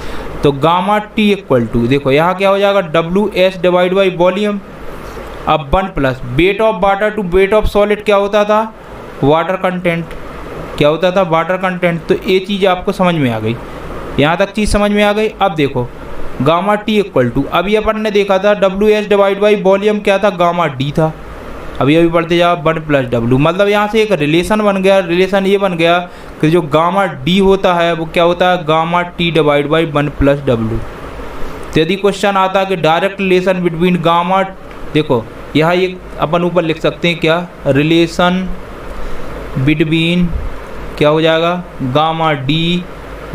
तो गामा टी इक्वल टू, देखो यहाँ क्या हो जाएगा W S divide by volume, अब 1 plus weight of water to weight of solid क्या होता था, वाटर कंटेंट, क्या होता था, वाटर कंटेंट। तो ये चीज़ आपको समझ में आ गई, यहाँ तक चीज़ समझ में आ गई। अब देखो गामा टी इक्वल टू, अभी अपन ने देखा था W S divide by volume क्या था, गामा डी था। अभी पढ़ते जाओ 1 प्लस डब्लू, मतलब यहाँ से एक रिलेशन बन गया, रिलेशन ये बन गया कि जो गामा डी होता है वो क्या होता है, gamma T divide by 1 plus W. तो यदि क्वेश्चन आता है कि डायरेक्ट रिलेशन बिटवीन गामा, देखो यहाँ एक अपन ऊपर लिख सकते हैं क्या, रिलेशन बिटवीन क्या हो जाएगा, gamma D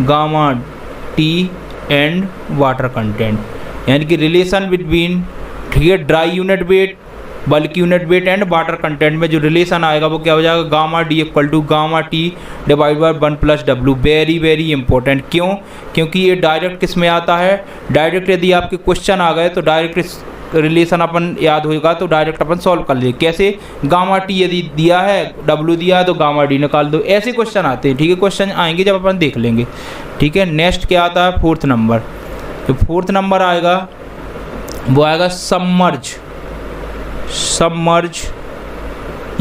gamma T and water content, यानी कि रिलेशन बिटवीन, ठीक है, dry unit weight, bulk unit weight and water content में जो रिलेशन आएगा वो क्या हो जाएगा, gamma D equal to gamma T divide by 1 plus W. Very very important, क्यों, क्योंकि ये डायरेक्ट किस में आता है, डायरेक्ट यदि आपके क्वेश्चन आ गए तो डायरेक्ट रिलेशन अपन याद होगा तो डायरेक्ट अपन सॉल्व कर ले। कैसे, गामा टी यदि दिया है, डब्लू दिया है तो गामा डी निकाल दो, ऐसे क्वेश्चन आते हैं, ठीक है। क्वेश्चन आएंगे जब अपन देख लेंगे, ठीक है। नेक्स्ट क्या आता है, 4th नंबर। तो 4th नंबर आएगा वो आएगा सबमर्ज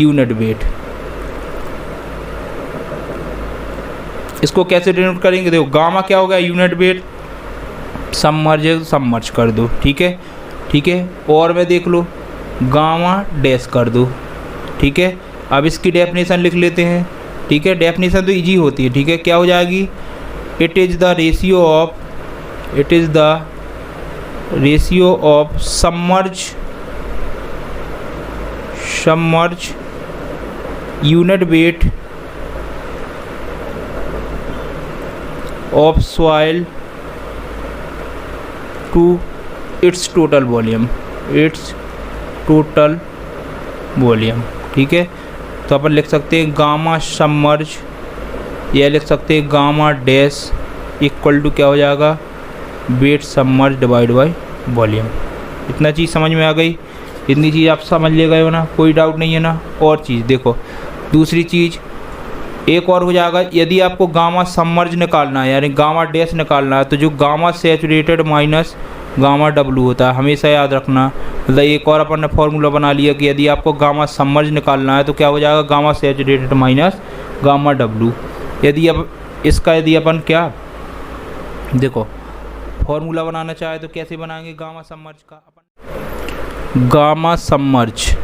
यूनिट वेट। इसको कैसे डिनोट करेंगे, देखो गामा क्या हो गया यूनिट वेट, सबमर्ज कर दो, ठीक है, ठीक है। और में देख लो गामा डैश कर दो, ठीक है। अब इसकी डेफिनेशन लिख लेते हैं, ठीक है। डेफिनेशन तो इजी होती है, ठीक है। क्या हो जाएगी, it is the ratio of submerge unit weight of soil to its total volume, ठीक है। तो अपन लिख सकते हैं गामा सबमर्ज, या लिख सकते हैं गामा डैश इक्वल टू क्या हो जाएगा, weight submerge divide by volume. इतना चीज़ समझ में आ गई, इतनी चीज़ आप समझ ले गए हो ना, कोई डाउट नहीं है ना। और चीज़ देखो, दूसरी चीज़ एक और हो जाएगा, यदि आपको गामा सबमर्ज निकालना है यानी गामा डैश निकालना है, तो जो gamma saturated minus gamma W होता है, हमेशा याद रखना। मतलब एक और अपन ने फॉर्मूला बना लिया कि यदि आपको गामा सबमर्ज निकालना है तो क्या हो जाएगा, gamma saturated minus gamma W. यदि अब इसका यदि अपन क्या देखो फॉर्मूला बनाना चाहे तो कैसे बनाएंगे गामा सबमर्ज का, अपन गामा सबमर्ज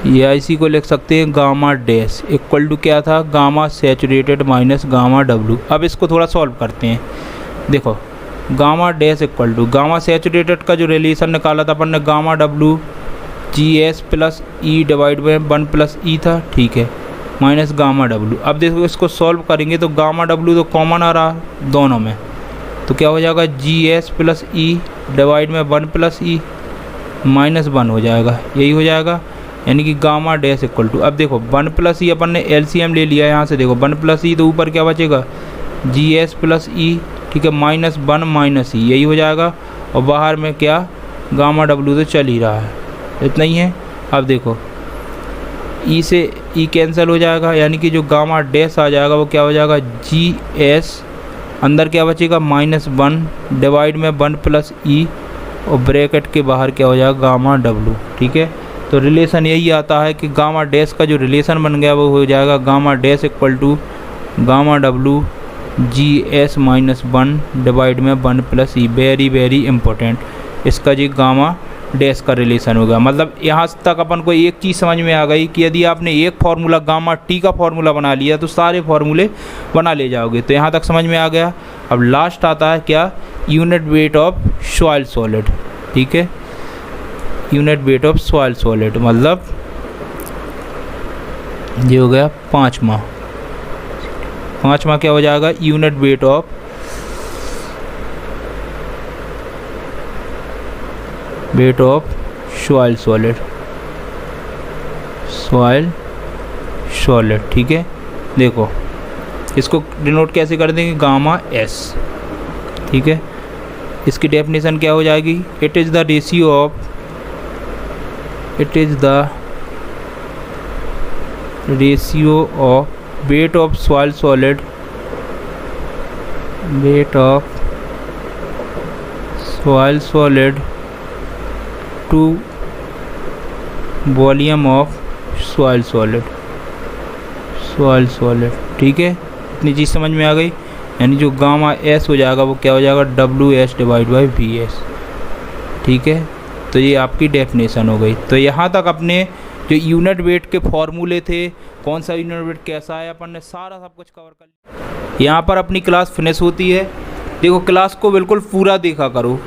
या इसी को लिख सकते हैं गामा डैश इक्वल टू क्या था, gamma saturated minus gamma W. अब इसको थोड़ा सॉल्व करते हैं। देखो gamma dash equal to gamma saturated का जो रिलेशन निकाला था अपन ने, gamma W G S plus E divide by 1 plus E था, ठीक है, माइनस गामा डब्लू। अब देखो इसको सॉल्व करेंगे तो गामा डब्लू तो कॉमन आ रहा दोनों में, तो क्या हो जाएगा जी एस प्लस ई डिवाइड में 1 प्लस ई माइनस 1 हो जाएगा, यही हो जाएगा, यानी कि गामा डैश इक्वल टू। अब देखो 1 प्लस ई अपन ने एलसीएम ले लिया, यहाँ से देखो 1 प्लस ई तो ऊपर क्या बचेगा जी एस प्लस ई, ठीक है, माइनस 1 माइनस ई, यही हो जाएगा। और बाहर में क्या गामा डब्लू तो चल ही रहा है, इतना ही है। अब देखो ई से ई कैंसिल हो जाएगा, यानी कि जो गामा डैश आ जाएगा वो क्या हो जाएगा जी एस, अंदर क्या बचेगा -1 डिवाइड में 1 प्लस ई और ब्रैकेट के बाहर क्या हो जाएगा गामा डब्लू, ठीक है। तो रिलेशन यही आता है कि गामा डैश का जो रिलेशन बन गया वो हो जाएगा gamma dash equal to gamma W G S -1 divide में 1 plus E. Very very important, इसका जी गामा डैश का रिलेशन होगा। मतलब यहाँ तक अपन को एक चीज़ समझ में आ गई कि यदि आपने एक फार्मूला गामा टी का फार्मूला बना लिया तो सारे फार्मूले बना ले जाओगे। तो यहाँ तक समझ में आ गया। अब लास्ट आता है क्या, unit weight of soil solid, ठीक है, unit weight of soil solid, मतलब ये हो गया पाँचवा क्या हो जाएगा, unit weight of soil solid, ठीक है। देखो इसको डिनोट कैसे कर देंगे, गामा एस, ठीक है। इसकी डेफिनेशन क्या हो जाएगी, it is the ratio of weight of soil solid to volume of soil solid, ठीक है। इतनी चीज़ समझ में आ गई, यानी जो गामा एस हो जाएगा वो क्या हो जाएगा W S divide by V S, ठीक है। तो ये आपकी डेफिनेशन हो गई। तो यहाँ तक अपने जो यूनिट वेट के फॉर्मूले थे, कौन सा यूनिट वेट कैसा है, अपन ने सारा सब कुछ कवर कर लिया। यहाँ पर अपनी क्लास फिनिश होती है। देखो क्लास को बिल्कुल पूरा देखा करो,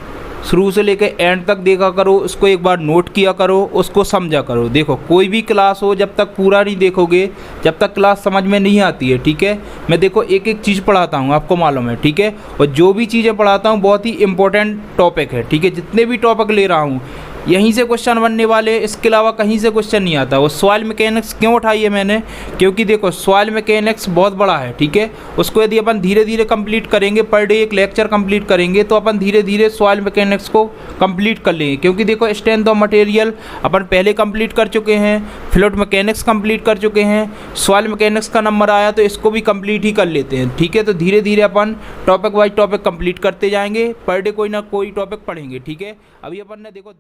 शुरू से लेकर एंड तक देखा करो, उसको एक बार नोट किया करो, उसको समझा करो। देखो कोई भी क्लास हो जब तक पूरा नहीं देखोगे, जब तक क्लास समझ में नहीं आती है, ठीक है। मैं देखो एक एक चीज़ पढ़ाता हूँ, आपको मालूम है, ठीक है। और जो भी चीज़ें पढ़ाता हूँ बहुत ही इंपॉर्टेंट टॉपिक है, ठीक है। जितने भी टॉपिक ले रहा हूँ यहीं से क्वेश्चन बनने वाले, इसके अलावा कहीं से क्वेश्चन नहीं आता। वो सॉइल मैकेनिक्स क्यों उठाई है मैंने, क्योंकि देखो सॉइल मैकेनिक्स बहुत बड़ा है, ठीक है। उसको यदि अपन धीरे धीरे कंप्लीट करेंगे, पर डे एक लेक्चर कंप्लीट करेंगे तो अपन धीरे धीरे सॉइल मैकेनिक्स को कंप्लीट कर लेंगे। क्योंकि देखो स्ट्रेंथ ऑफ मटेरियल अपन पहले कंप्लीट कर चुके हैं, फ्लूइड मैकेनिक्स कंप्लीट कर चुके हैं, सॉइल मैकेनिक्स का नंबर आया तो इसको भी कंप्लीट ही कर लेते हैं, ठीक है। तो धीरे धीरे अपन टॉपिक वाइज टॉपिक कंप्लीट करते जाएंगे, पर डे कोई ना कोई टॉपिक पढ़ेंगे, ठीक है। अभी अपन ने देखो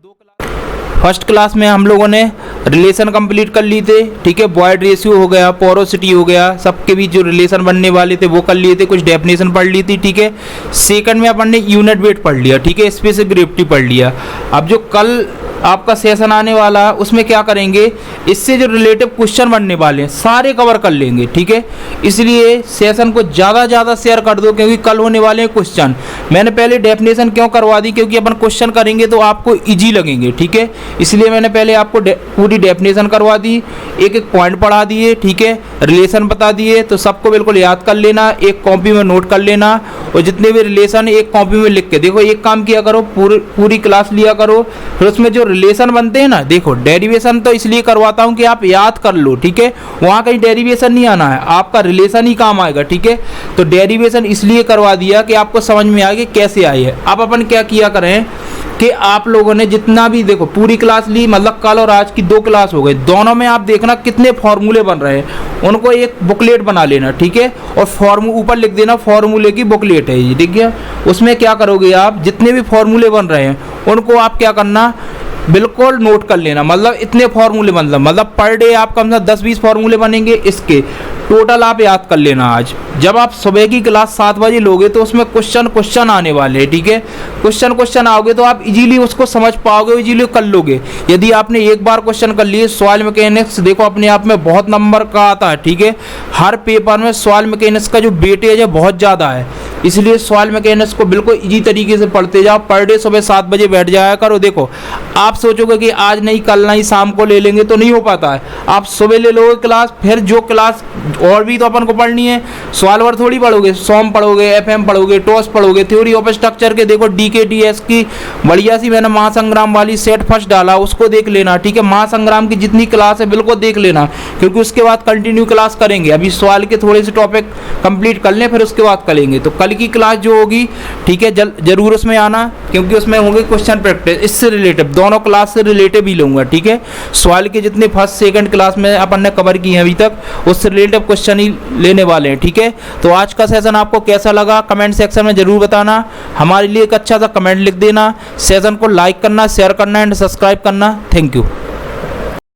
फर्स्ट क्लास में हम लोगों ने रिलेशन कंप्लीट कर लिए थे, ठीक है। बॉयड रेशियो हो गया, पोरोसिटी हो गया, सबके बीच जो रिलेशन बनने वाले थे वो कर लिए थे, कुछ डेफिनेशन पढ़ ली थी, ठीक है। सेकंड में अपन ने यूनिट वेट पढ़ लिया, ठीक है, स्पेसिफिक ग्रेविटी पढ़ लिया। अब जो कल आपका सेशन आने वाला है उसमें क्या करेंगे, इससे जो रिलेटिव क्वेश्चन बनने वाले हैं सारे कवर कर लेंगे, ठीक है। इसलिए सेशन को ज़्यादा शेयर कर दो, क्योंकि कल होने वाले हैं क्वेश्चन। मैंने पहले डेफिनेशन क्यों करवा दी, क्योंकि अपन क्वेश्चन करेंगे तो आपको इजी लगेंगे, ठीक है। इसलिए मैंने पहले आपको पूरी डेफिनेशन करवा दी, एक एक पॉइंट पढ़ा दिए, ठीक है, रिलेशन बता दिए। तो सबको बिल्कुल याद कर लेना, एक कॉपी में नोट कर लेना, और जितने भी रिलेशन एक कॉपी में लिख के देखो। एक काम किया करो, पूरी क्लास लिया करो, फिर उसमें जो रिलेशन बनते हैं ना, देखो डेरिवेशन तो इसलिए करवाता हूं कि आप याद कर लो, ठीक है। वहां कहीं डेरिवेशन नहीं आना है, आपका रिलेशन ही काम आएगा, ठीक है। तो डेरिवेशन इसलिए करवा दिया कि आपको समझ में आ गया कैसे आई है। अब अपन क्या किया करें, कि आप लोगों ने जितना भी देखो पूरी क्लास ली, मतलब कल और आज की 2 क्लास हो गई, दोनों में आप देखना कितने फॉर्मूले बन रहे हैं, उनको एक बुकलेट बना लेना, ठीक है। और ऊपर लिख देना फॉर्मूले की बुकलेट है ये, ठीक है। उसमें क्या करोगे आप, जितने भी फॉर्मूले बन रहे हैं उनको आप क्या करना, बिल्कुल नोट कर लेना। मतलब इतने फॉर्मूले, मतलब पर डे आप कम से कम 10-20 फॉर्मूले बनेंगे, इसके टोटल आप याद कर लेना। आज जब आप सुबह की क्लास 7 बजे लोगे तो उसमें क्वेश्चन आने वाले हैं, ठीक है। क्वेश्चन आओगे तो आप इजीली उसको समझ पाओगे, इजीली कर लोगे। यदि आपने एक बार क्वेश्चन कर लिए, सॉइल मैकेनिक्स देखो अपने आप में बहुत नंबर का आता है, ठीक है। हर पेपर में सॉइल मैकेनिक्स का जो वेटेज है बहुत ज़्यादा है, इसलिए सॉइल मैकेनिक्स को बिल्कुल इजी तरीके से पढ़ते जाओ। पर डे सुबह 7 बजे बैठ जाया करो। देखो आप सोचोगे कि आज नहीं कल नहीं शाम को ले लेंगे, तो नहीं हो पाता है। आप सुबह ले लोगे क्लास, फिर जो क्लास और भी तो अपन को पढ़नी है, सॉल्वर थोड़ी पढ़ोगे, सॉम पढ़ोगे, एफएम पढ़ोगे, टॉस पढ़ोगे, थ्योरी ऑफ स्ट्रक्चर के देखो डीकेटीएस की बढ़िया सी मैंने महासंग्राम वाली सेट फर्स्ट डाला, उसको देख लेना, ठीक है। महासंग्राम की जितनी क्लास है बिल्कुल देख लेना, क्योंकि उसके बाद कंटिन्यू क्लास करेंगे। अभी सवाल के थोड़े से टॉपिक कंप्लीट कर लें, फिर उसके बाद करेंगे। तो कल की क्लास जो होगी, ठीक है, जरूर उसमें आना, क्योंकि उसमें होंगे क्वेश्चन प्रैक्टिस, इससे रिलेटेड दोनों क्लास से रिलेटेड ही लूंगा, ठीक है। सवाल के जितने फर्स्ट सेकंड क्लास में अपन ने कवर किए हैं अभी तक, उससे रिलेटेड क्वेश्चन ही लेने वाले हैं, ठीक है। तो आज का सेशन आपको कैसा लगा कमेंट सेक्शन में जरूर बताना। हमारे लिए एक अच्छा सा कमेंट लिख देना, सेशन को लाइक करना, शेयर करना एंड सब्सक्राइब करना। Thank you.